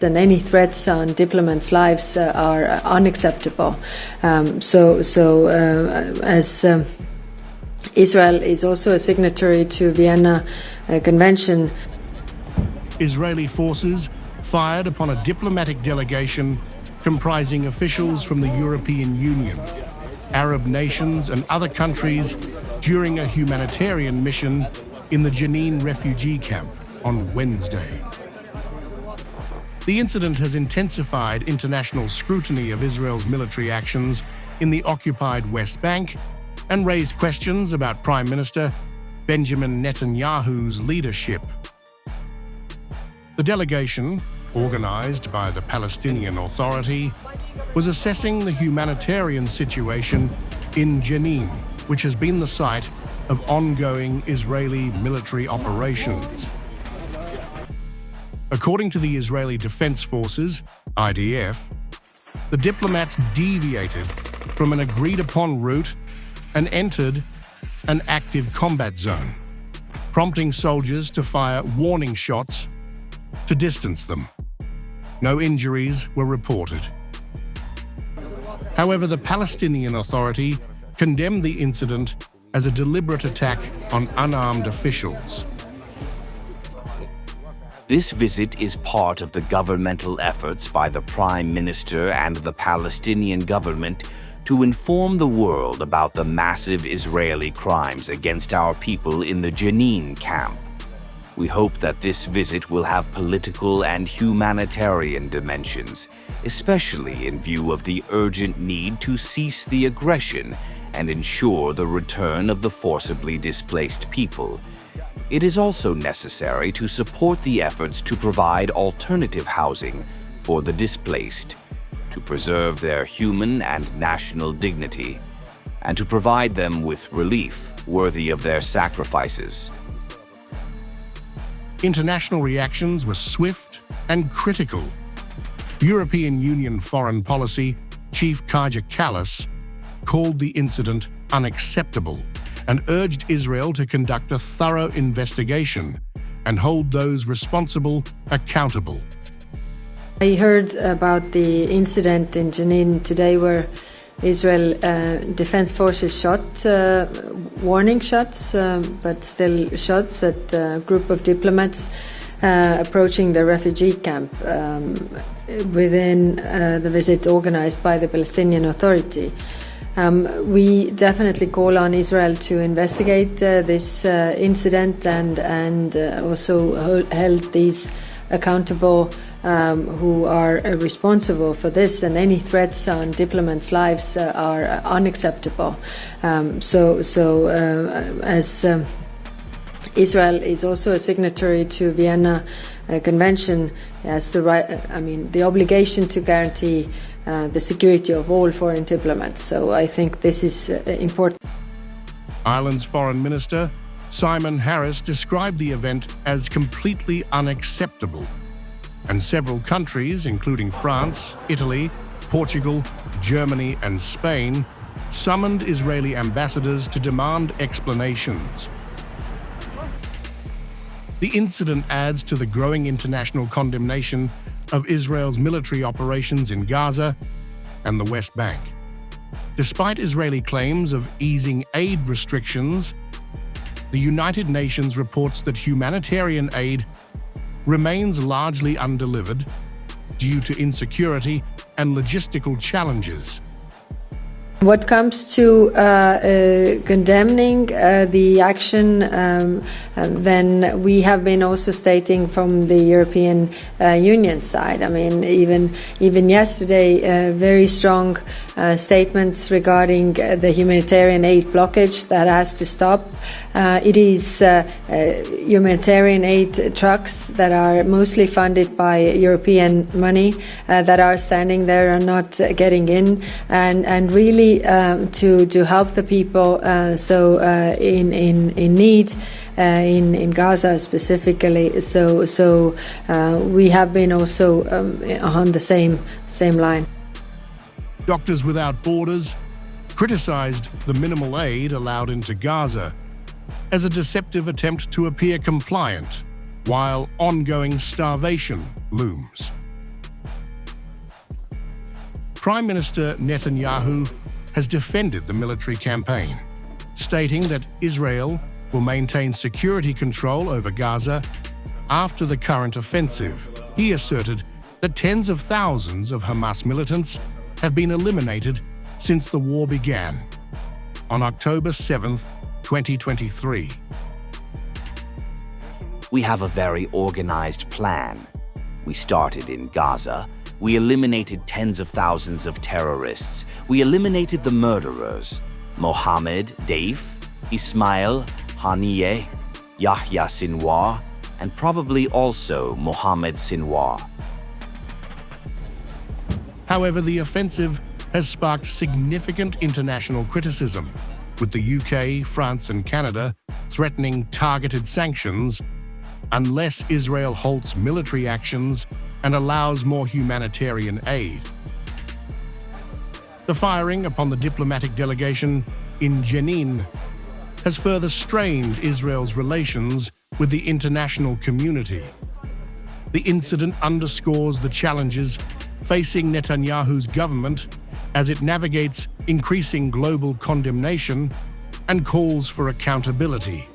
and any threats on diplomats' lives are unacceptable. As Israel is also a signatory to Vienna Convention. Israeli forces fired upon a diplomatic delegation comprising officials from the European Union, Arab nations and other countries during a humanitarian mission in the Jenin refugee camp on Wednesday. The incident has intensified international scrutiny of Israel's military actions in the occupied West Bank and raised questions about Prime Minister Benjamin Netanyahu's leadership. The delegation, organized by the Palestinian Authority, was assessing the humanitarian situation in Jenin, which has been the site of ongoing Israeli military operations. According to the Israeli Defense Forces, IDF, the diplomats deviated from an agreed-upon route and entered an active combat zone, prompting soldiers to fire warning shots to distance them. No injuries were reported. However, the Palestinian Authority condemned the incident as a deliberate attack on unarmed officials. This visit is part of the governmental efforts by the Prime Minister and the Palestinian government to inform the world about the massive Israeli crimes against our people in the Jenin camp. We hope that this visit will have political and humanitarian dimensions, especially in view of the urgent need to cease the aggression and ensure the return of the forcibly displaced people. It is also necessary to support the efforts to provide alternative housing for the displaced, to preserve their human and national dignity, and to provide them with relief worthy of their sacrifices. International reactions were swift and critical. European Union Foreign Policy Chief Kaja Kallas called the incident unacceptable and urged Israel to conduct a thorough investigation and hold those responsible accountable. I heard about the incident in Jenin today where Israel Defense Forces shot warning shots, but still shots at a group of diplomats approaching the refugee camp within the visit organized by the Palestinian Authority. We definitely call on Israel to investigate this incident and also hold these accountable who are responsible for this, and any threats on diplomats' lives are unacceptable. As Israel is also a signatory to Vienna Convention, has the obligation to guarantee the security of all foreign diplomats. So I think this is important. Ireland's Foreign Minister Simon Harris described the event as completely unacceptable, and several countries, including France, Italy, Portugal, Germany and Spain, summoned Israeli ambassadors to demand explanations. The incident adds to the growing international condemnation of Israel's military operations in Gaza and the West Bank. Despite Israeli claims of easing aid restrictions, the United Nations reports that humanitarian aid remains largely undelivered due to insecurity and logistical challenges. What comes to condemning the action, then we have been also stating from the European Union side. I mean, even yesterday, very strong statements regarding the humanitarian aid blockage that has to stop. It is humanitarian aid trucks that are mostly funded by European money that are standing there and not getting in, and really to help the people in need in Gaza specifically. So we have been also on the same line. Doctors Without Borders criticized the minimal aid allowed into Gaza as a deceptive attempt to appear compliant while ongoing starvation looms. Prime Minister Netanyahu has defended the military campaign, stating that Israel will maintain security control over Gaza after the current offensive. He asserted that tens of thousands of Hamas militants have been eliminated since the war began on October 7, 2023. We have a very organized plan. We started in Gaza. We eliminated tens of thousands of terrorists. We eliminated the murderers: Mohammed, Daif, Ismail, Haniyeh, Yahya Sinwar, and probably also Mohammed Sinwar. However, the offensive has sparked significant international criticism, with the UK, France, and Canada threatening targeted sanctions unless Israel halts military actions and allows more humanitarian aid. The firing upon the diplomatic delegation in Jenin has further strained Israel's relations with the international community. The incident underscores the challenges facing Netanyahu's government as it navigates increasing global condemnation and calls for accountability.